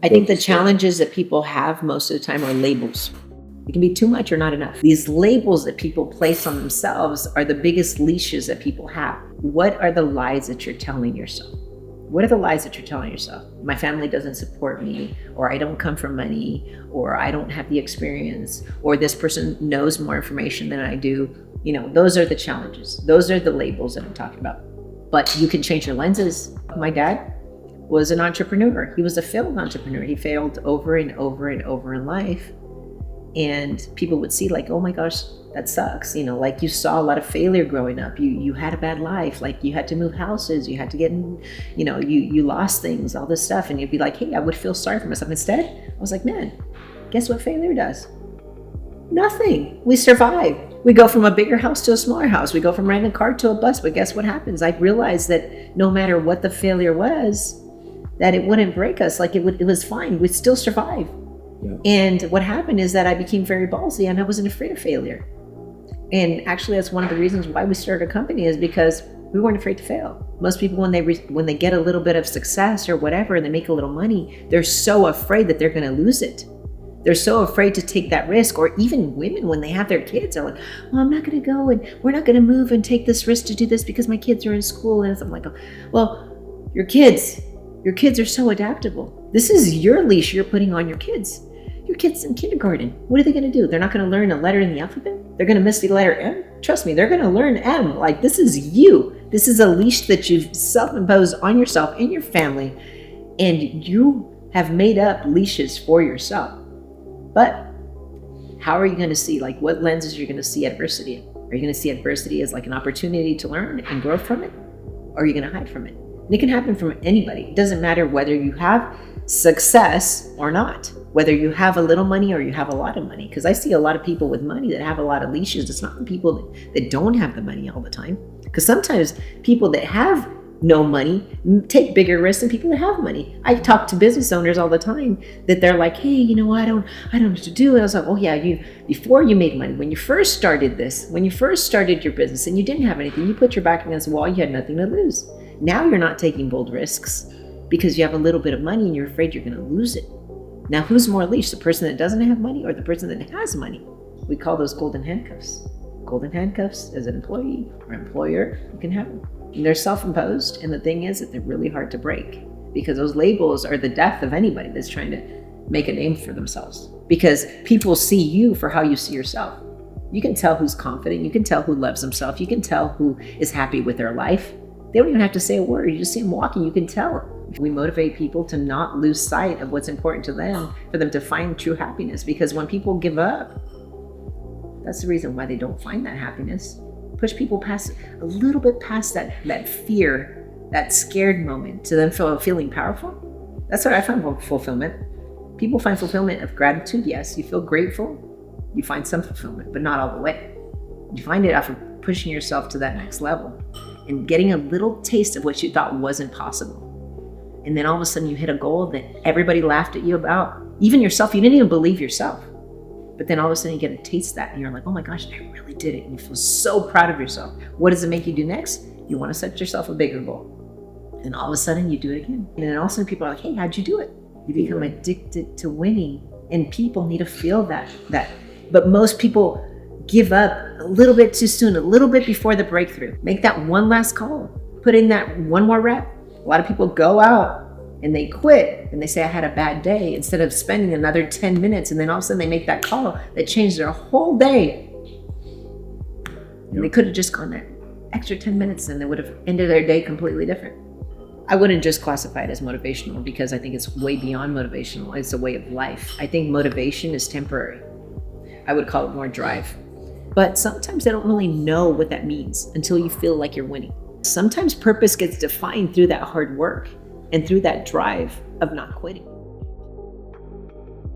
I think the challenges that people have most of the time are labels. It can be too much or not enough. These labels that people place on themselves are the biggest leashes that people have. What are the lies that you're telling yourself? What are the lies that you're telling yourself? My family doesn't support me, or I don't come from money, or I don't have the experience, or this person knows more information than I do. Those are the challenges. Those are the labels that I'm talking about. But you can change your lenses. My dad was an entrepreneur. He was a failed entrepreneur. He failed over and over and over in life. And people would see like, oh my gosh, that sucks. Like you saw a lot of failure growing up. You had a bad life. Like you had to move houses. You had to get in, you lost things, all this stuff. And you'd be like, hey, I would feel sorry for myself. Instead, I was like, man, guess what failure does? Nothing. We survive. We go from a bigger house to a smaller house. We go from renting a car to a bus. But guess what happens? I realized that no matter what the failure was, that it wouldn't break us. Like it was fine. We'd still survive. Yeah. And what happened is that I became very ballsy and I wasn't afraid of failure. And actually, that's one of the reasons why we started a company, is because we weren't afraid to fail. Most people, when they get a little bit of success or whatever, and they make a little money, they're so afraid that they're going to lose it. They're so afraid to take that risk. Or even women, when they have their kids, are like, well, I'm not going to go and we're not going to move and take this risk to do this because my kids are in school. And I'm like, well, your kids are so adaptable. This is your leash you're putting on your kids. Your kids in kindergarten, what are they going to do? They're not going to learn a letter in the alphabet? They're going to miss the letter M? Trust me, they're going to learn M. Like, this is you. This is a leash that you've self-imposed on yourself and your family, and you have made up leashes for yourself. But how are you going to see, like, what lenses you're going to see adversity in? Are you going to see adversity as like an opportunity to learn and grow from it? Or are you going to hide from it? And it can happen from anybody. It doesn't matter whether you have success or not, whether you have a little money or you have a lot of money. Because I see a lot of people with money that have a lot of leashes. It's not the people that don't have the money all the time. Because sometimes people that have no money take bigger risks than people that have money. I talk to business owners all the time that they're like, hey, I don't know what to do. And I was like, oh yeah, before you made money, when you first started your business and you didn't have anything, you put your back against the wall, you had nothing to lose. Now you're not taking bold risks because you have a little bit of money and you're afraid you're going to lose it. Now, who's more leash, the person that doesn't have money or the person that has money? We call those golden handcuffs. Golden handcuffs, as an employee or employer, you can have them. And they're self-imposed, and the thing is that they're really hard to break, because those labels are the death of anybody that's trying to make a name for themselves. Because people see you for how you see yourself. You can tell who's confident, you can tell who loves himself, you can tell who is happy with their life. They don't even have to say a word. You just see them walking, you can tell. We motivate people to not lose sight of what's important to them, for them to find true happiness. Because when people give up, that's the reason why they don't find that happiness. Push people past, a little bit past that fear, that scared moment, to them feeling powerful. That's what I find fulfillment. People find fulfillment of gratitude. Yes, you feel grateful. You find some fulfillment, but not all the way. You find it after pushing yourself to that next level and getting a little taste of what you thought wasn't possible. And then all of a sudden you hit a goal that everybody laughed at you about. Even yourself, you didn't even believe yourself. But then all of a sudden you get a taste of that and you're like, oh my gosh, I really did it. And you feel so proud of yourself. What does it make you do next? You want to set yourself a bigger goal. And all of a sudden you do it again. And then all of a sudden people are like, hey, how'd you do it? You become addicted to winning. And people need to feel that. But most people give up a little bit too soon, a little bit before the breakthrough. Make that one last call. Put in that one more rep. A lot of people go out and they quit and they say, I had a bad day, instead of spending another 10 minutes. And then all of a sudden they make that call that changed their whole day. And they could have just gone that extra 10 minutes and they would have ended their day completely different. I wouldn't just classify it as motivational, because I think it's way beyond motivational. It's a way of life. I think motivation is temporary. I would call it more drive. But sometimes I don't really know what that means until you feel like you're winning. Sometimes purpose gets defined through that hard work and through that drive of not quitting.